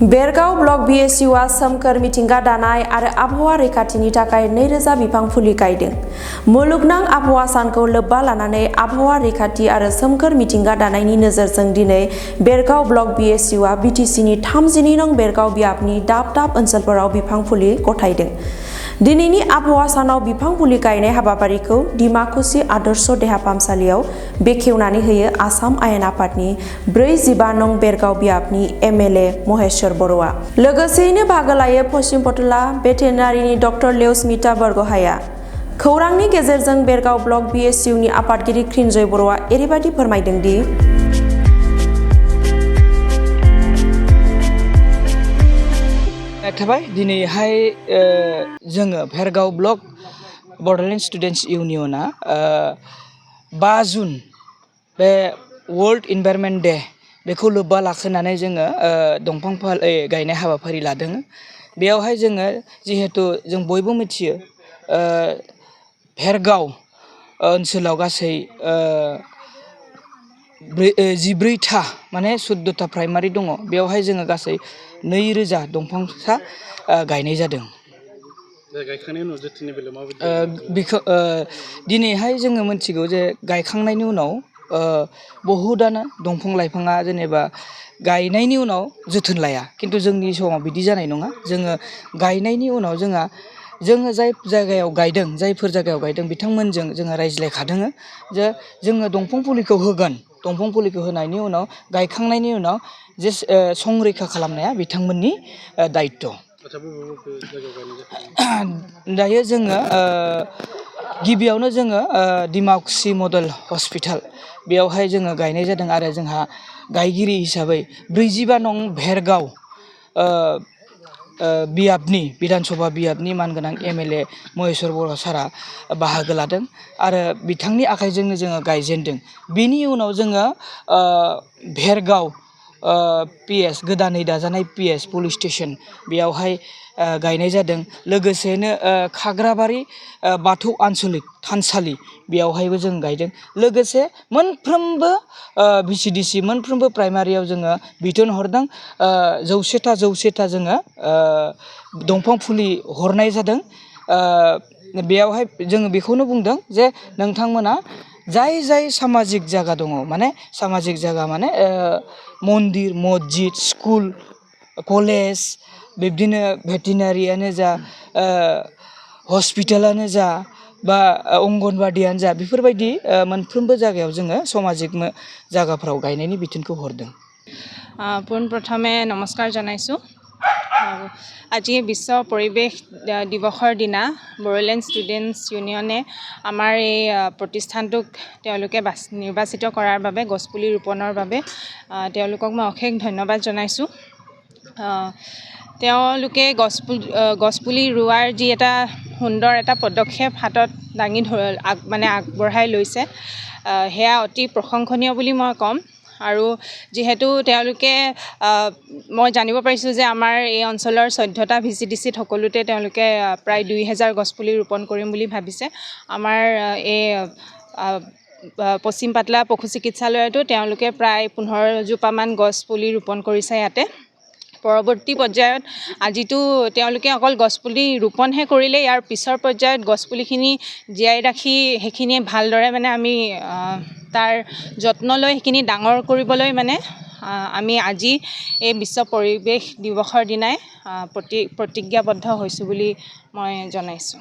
Bergaon block बीएसयूआ सोमखोर मिथिंगा दानाय आरो आबहावा रैखाथिनि थाखाय 2000 बिफां फुलि गायदों। मुलुगनां आबहावा सानखौ लोब्बा लानानै आबहावा रैखाथि आरो सोमखोर मिथिंगा दानायनि नोजोरजों दिनै बेरगाव ब्लक बीएसयूआ बीटीसीनि 32 नं बेरगाव बियाबनि दाब दाब ओनसोलफोराव बिफां फुलि गथायदों। दिनैनि आबहावा सानाव बिफां फुलि गायनाय हाबाफारिखौ डिमाकुसि आदर्श देहा फाहामसालियाव बेखेवनानै होयो आसाम आयेन आफादनि 45 नं बेरगाव बियाबनि एमएलए महेश्वर बर'आ। लोगोसेयैनो बाहागो लायो पश्चिम पटला भेटेनारिनि डक्टर लेउस्मिता बरग'हाया। खौरांनि गेजेरजों बेरगाव ब्लक बीएसयूनि आफादगिरि कृन्जय बर'आ एरैबायदि फोरमायदों दि थाबाय दिनैहाय जोङो भेरगाव ब्लक बड'लेण्ड स्टुडेन्टस इउनियना 5 जुन बे वर्ल्ड इनभाइरनमेन्ट डे बेखौ लोब्बा लाखिनानै जोङो दंफां गायनाय हाबाफारि लादों। बेयावहाय जोङो जिहेतु जों बयबो मिथियो भेरगाव ओनसोलाव गासै 14था माने 14था प्राइमारि दङ। बेयावहाय जोङो गासै 2000 दंफांसा गायनाय जादों। गायखांनायनि उनाव जोथोननि बेलायाव माबायदि दिनैहाय जोङो मिथिगौ जे गायखांनायनि उनाव बहुदानो दंफां लाइफाङा जेनेबा गायनायनि उनाव जोथोन लाया, खिन्थु जोंनि समाव बिदि जानाय नङा। जोङो गायनायनि उनाव जोङो जाय जायगायाव गायदों, जायफोर जायगायाव गायदों बिथांमोनजों जोङो रायज्लायखादों जे जोङो दंफां फुलिखौ होगोन। दंफां फुलिखौ होनायनि उनाव गायखांनायनि उनाव जे संरैखा खालामनाया बिथांमोननि दायित्व। दायो जोङो गिबियावनो जोङो डिमाकुसि मडेल हस्पिटाल बेयावहाय जोङो गायनाय जादों आरो जोंहा गायगिरि हिसाबै 45 नं भेरगाव बियाबनि बिधान सभा बियाबनि मानगोनां एमएलए महेश्वर बर' सारा बाहागो लादों आरो बिथांनि आखाइजोंनो जोङो गायजेनदों। बिनि उनाव जोङो भेरगाव पिएस गोदानै दाजानाय पिएस पुलिस स्टेसन बेयावहाय गायनाय जादों। लोगोसेनो खाग्राबारि बाथौ आन्सलिक थानसालि बेयावहायबो जों गायदों। लोगोसे मोनफ्रोमबो भिसिडिसि मोनफ्रोमबो प्राइमारियाव जोङो बिथोन हरदों। 100था जोङो दंफां फुलि हरनाय जादों। बेयावहाय जोङो बेखौनो बुंदों जे नोंथांमोना जाय सामाजिक जायगा दङ, माने सामाजिक जायगा माने मन्दिर, मस्जिद, स्कुल, कलेज, बिब्दिनो भेटेनारियानो जा, हस्पिटालानो जा बा अंगनबादियानो जा, बेफोरबायदि मोनफ्रोमबो जायगायाव जोङो सामाजिक जायगाफ्राव गायनायनि बिथोनखौ हरदों। পোনপ্ৰথমে নমস্কাৰ জনাইছোঁ। আজি বিশ্ব পৰিৱেশ দিৱসৰ দিনা বড়োলেণ্ড ষ্টুডেণ্টছ ইউনিয়নে আমাৰ এই প্ৰতিষ্ঠানটোক তেওঁলোকে নিৰ্বাচিত কৰাৰ বাবে গছপুলি ৰোপণৰ বাবে তেওঁলোকক মই অশেষ ধন্যবাদ জনাইছোঁ। তেওঁলোকে গছপুলি ৰোৱাৰ যি এটা সুন্দৰ এটা পদক্ষেপ হাতত দাঙি আগবঢ়াই লৈছে, সেয়া অতি প্ৰশংসনীয় বুলি মই ক'ম। আৰু যিহেতু তেওঁলোকে মই জানিব পাৰিছোঁ যে আমাৰ এই অঞ্চলৰ 14টা ভিচিডিচিত সকলোতে তেওঁলোকে প্ৰায় 2000 গছপুলি ৰোপণ কৰিম বুলি ভাবিছে। আমাৰ এই পশ্চিম পাটলা পশু চিকিৎসালয়তো তেওঁলোকে প্ৰায় 15 জোপামান গছপুলি ৰোপণ কৰিছে ইয়াতে। পৰৱৰ্তী পৰ্যায়ত আজিতো তেওঁলোকে অকল গছপুলি ৰোপণহে কৰিলে, ইয়াৰ পিছৰ পৰ্যায়ত গছপুলিখিনি জীয়াই ৰাখি সেইখিনিয়ে ভালদৰে আমি তাৰ যত্ন লৈ সেইখিনি ডাঙৰ কৰিবলৈ আমি আজি এই বিশ্ব পৰিৱেশ দিৱসৰ দিনাই প্ৰতিজ্ঞাবদ্ধ হৈছোঁ বুলি মই জনাইছোঁ।